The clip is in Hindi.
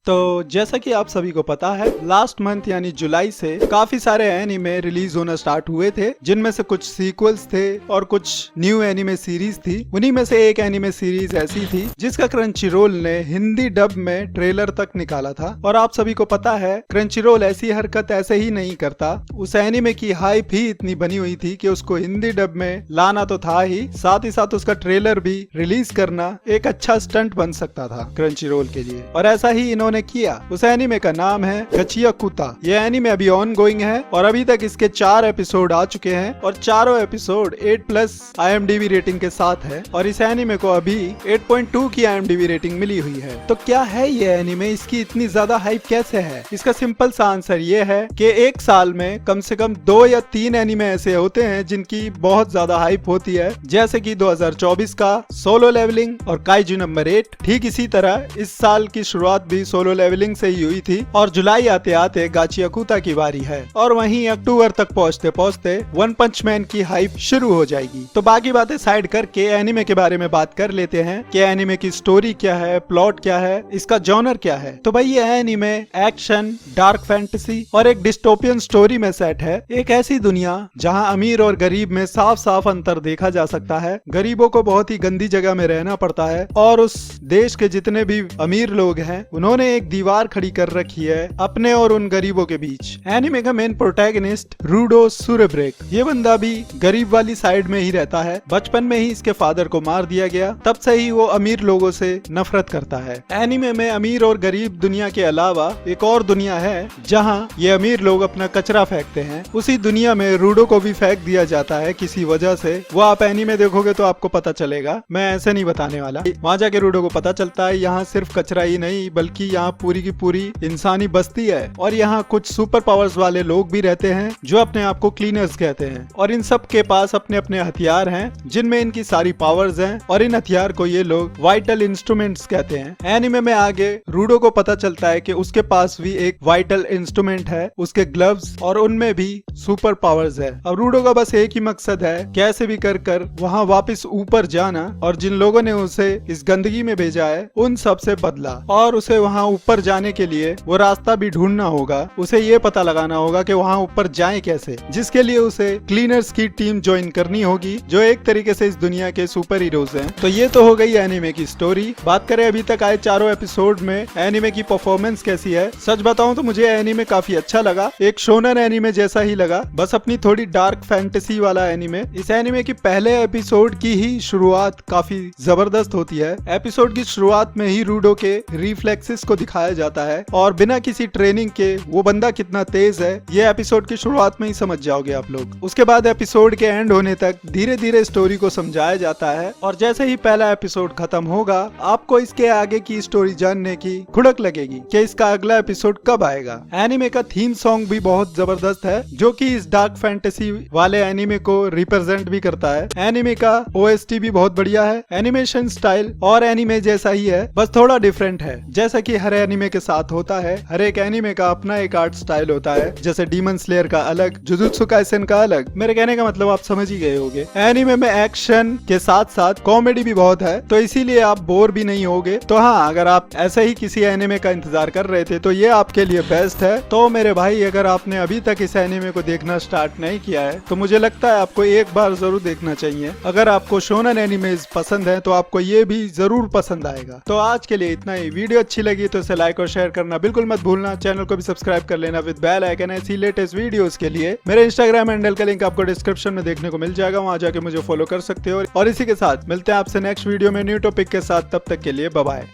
तो जैसा कि आप सभी को पता है, लास्ट मंथ यानी जुलाई से काफी सारे एनिमे रिलीज होना स्टार्ट हुए थे, जिनमें से कुछ सीक्वल्स थे और कुछ न्यू एनिमे सीरीज थी। उन्हीं में से एक एनिमे सीरीज ऐसी थी जिसका क्रंचीरोल ने हिंदी डब में ट्रेलर तक निकाला था। और आप सभी को पता है, क्रंचीरोल ऐसी हरकत ऐसे ही नहीं करता। उस एनिमे की हाइप ही इतनी बनी हुई थी कि उसको हिंदी डब में लाना तो था ही, साथ उसका ट्रेलर भी रिलीज करना एक अच्छा स्टंट बन सकता था क्रंचीरोल के लिए। और ऐसा ही इन्होंने किया। उस एनिमे का नाम है गचियाकुता। ये एनिमे अभी ऑन गोइंग है और अभी तक इसके 4 एपिसोड आ चुके हैं और चारों एपिसोड 8+ IMDb रेटिंग के साथ है। और इस एनिमे को अभी 8.2 की IMDb रेटिंग मिली हुई है। तो क्या है ये एनिमे, इसकी इतनी ज्यादा हाइप कैसे है? इसका सिंपल सा आंसर ये है कि एक साल में कम से कम 2 या 3 एनिमे ऐसे होते हैं जिनकी बहुत ज्यादा हाइप होती है, जैसे कि 2024 का सोलो लेवलिंग और काइजू नंबर 8। ठीक इसी तरह इस साल की शुरुआत भी सोलो लेवलिंग से ही हुई थी और जुलाई आते आते गाचियाकुता की बारी है। और वहीं अक्टूबर तक पहुंचते पहुंचते वन पंच मैन की हाइप शुरू हो जाएगी। तो बाकी बातें साइड करके एनिमे के बारे में बात कर लेते हैं कि एनिमे की स्टोरी क्या है, प्लॉट क्या है, इसका जॉनर क्या है। तो भाई ये एनिमे एक्शन, डार्क फैंटेसी और एक डिस्टोपियन स्टोरी में सेट है। एक ऐसी दुनिया जहां अमीर और गरीब में साफ साफ अंतर देखा जा सकता है। गरीबों को बहुत ही गंदी जगह में रहना पड़ता है और उस देश के जितने भी अमीर लोग हैं उन्होंने एक दीवार खड़ी कर रखी है अपने और उन गरीबों के बीच। एनिमे का मेन प्रोटैगनिस्ट रूडो सुरेब्रेक, ये बंदा भी गरीब वाली साइड में ही रहता है। बचपन में ही इसके फादर को मार दिया गया, तब से ही वो अमीर लोगों से नफरत करता है। एनिमे में अमीर और गरीब दुनिया के अलावा एक और दुनिया है जहां ये अमीर लोग अपना कचरा फेंकते हैं। उसी दुनिया में रूडो को भी फेंक दिया जाता है किसी वजह से। वो आप एनिमे देखोगे तो आपको पता चलेगा, मैं ऐसे नहीं बताने वाला। वहाँ जाके रूडो को पता चलता है यहाँ सिर्फ कचरा ही नहीं बल्कि यहाँ पूरी की पूरी इंसानी बस्ती है और यहाँ कुछ सुपर पावर्स वाले लोग भी रहते हैं जो अपने आप को क्लीनर्स कहते हैं। और इन सब के पास अपने अपने हथियार हैं जिनमें इनकी सारी पावर्स हैं और इन हथियार को ये लोग वाइटल इंस्ट्रूमेंट्स कहते हैं। एनिमे में आगे रूडो को पता चलता है कि उसके पास भी एक वाइटल इंस्ट्रूमेंट है, उसके ग्लव्स, और उनमें भी सुपर पावर्स है। अब रूडो का बस एक ही मकसद है, कैसे भी कर वहाँ वापस ऊपर जाना और जिन लोगों ने उसे इस गंदगी में भेजा है उन सब से बदला। और उसे वहाँ ऊपर जाने के लिए वो रास्ता भी ढूंढना होगा। उसे ये पता लगाना होगा कि वहाँ ऊपर जाएं कैसे, जिसके लिए उसे क्लीनर्स की टीम ज्वाइन करनी होगी जो एक तरीके से इस दुनिया के सुपर हीरोज हैं। तो ये तो हो गई एनिमे की स्टोरी। बात करें अभी तक आए चारों एपिसोड में एनिमे की परफॉर्मेंस कैसी है, सच बताऊं तो मुझे एनिमे काफी अच्छा लगा। एक शोनन एनिमे जैसा ही लगा, बस अपनी थोड़ी डार्क फैंटेसी वाला एनिमे। इस एनिमे की पहले एपिसोड की ही शुरुआत काफी जबरदस्त होती है। एपिसोड की शुरुआत में ही रूडो के रिफ्लेक्सेस को दिखाया जाता है और बिना किसी ट्रेनिंग के वो बंदा कितना तेज है ये एपिसोड की शुरुआत में ही समझ जाओगे आप लोग। उसके बाद एपिसोड के एंड होने तक धीरे धीरे स्टोरी को समझाया जाता है और जैसे ही पहला एपिसोड खत्म होगा आपको इसके आगे की स्टोरी जानने की खुड़क लगेगी कि इसका अगला एपिसोड कब आएगा। एनिमे का थीम सॉन्ग भी बहुत जबरदस्त है जो कि इस डार्क फैंटेसी वाले एनिमे को रिप्रेजेंट भी करता है। एनिमे का OST भी बहुत बढ़िया है। एनिमेशन स्टाइल और एनिमे जैसा ही है, बस थोड़ा डिफरेंट है। जैसा कि हर एनिमे के साथ होता है, हर एक एनिमे का अपना एक आर्ट स्टाइल होता है। जैसे डीमन स्लेयर का अलग, जुजुत्सु काइसेन का अलग। मेरे कहने का मतलब आप समझ ही गए होंगे। एनिमे में एक्शन के साथ साथ कॉमेडी भी बहुत है, तो इसीलिए आप बोर भी नहीं होगे। तो हाँ, अगर आप ऐसे ही किसी एनिमे का इंतजार कर रहे थे तो ये आपके लिए बेस्ट है। तो मेरे भाई, अगर आपने अभी तक इस एनिमे को देखना स्टार्ट नहीं किया है तो मुझे लगता है आपको एक बार जरूर देखना चाहिए। अगर आपको शोनन एनिमेज पसंद है तो आपको ये भी जरूर पसंद आएगा। तो आज के लिए इतना ही। वीडियो अच्छी लगी तो इसे लाइक और शेयर करना बिल्कुल मत भूलना। चैनल को भी सब्सक्राइब कर लेना विद बेल आइकन ऐसी लेटेस्ट वीडियोस के लिए। मेरे इंस्टाग्राम हैंडल का लिंक आपको डिस्क्रिप्शन में देखने को मिल जाएगा, वहां जाके मुझे फॉलो कर सकते हो। और इसी के साथ मिलते हैं आपसे नेक्स्ट वीडियो में न्यू टॉपिक के साथ। तब तक के लिए बाय बाय।